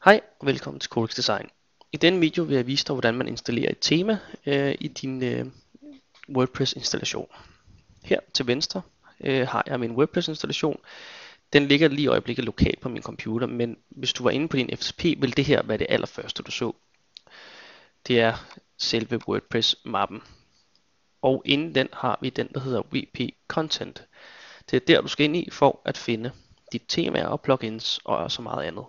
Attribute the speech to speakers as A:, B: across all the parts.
A: Hej og velkommen til Codex Design. I denne video vil jeg vise dig, hvordan man installerer et tema i din WordPress installation. Her til venstre har jeg min WordPress installation. Den ligger lige i øjeblikket lokalt på min computer, men hvis du var inde på din FTP, vil det her være det allerførste du så. Det er selve WordPress mappen. Og inden den har vi den, der hedder WP Content. Det er der du skal ind i for at finde dit temaer og plugins og så meget andet.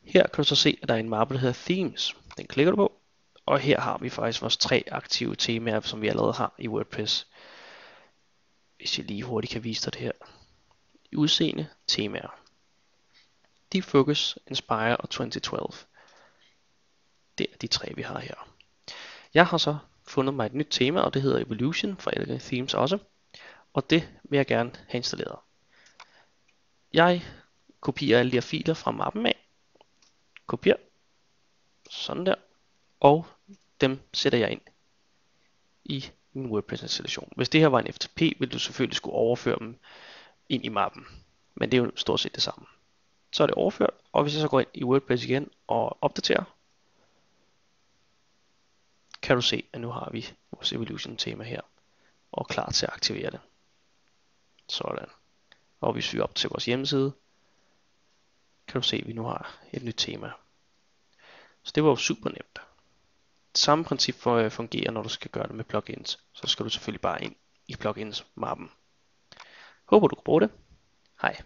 A: Her kan du så se, at der er en mappe, der hedder Themes. Den klikker du på, og her har vi faktisk vores 3 aktive temaer, som vi allerede har i WordPress. Hvis jeg lige hurtigt kan vise dig det her. Udseende, temaer. Defocus, Inspire og 2012. Det er de 3, vi har her. Jeg har så fundet mig et nyt tema, og det hedder Evolution fra Elegant Themes også. Og det vil jeg gerne have installeret. Jeg kopierer alle de her filer fra mappen af. Kopier. Sådan der. Og dem sætter jeg ind i min WordPress installation. Hvis det her var en FTP, ville du selvfølgelig skulle overføre dem ind i mappen. Men det er jo stort set det samme. Så er det overført, og hvis jeg så går ind i WordPress igen og opdaterer, kan du se, at nu har vi vores Evolution tema her, og klar til at aktivere det. Sådan. Og hvis vi op til vores hjemmeside, kan du se, at vi nu har et nyt tema. Så det var jo super nemt. Samme princip fungerer, når du skal gøre det med plugins. Så skal du selvfølgelig bare ind i plugins mappen. Håber du kan bruge det. Hej.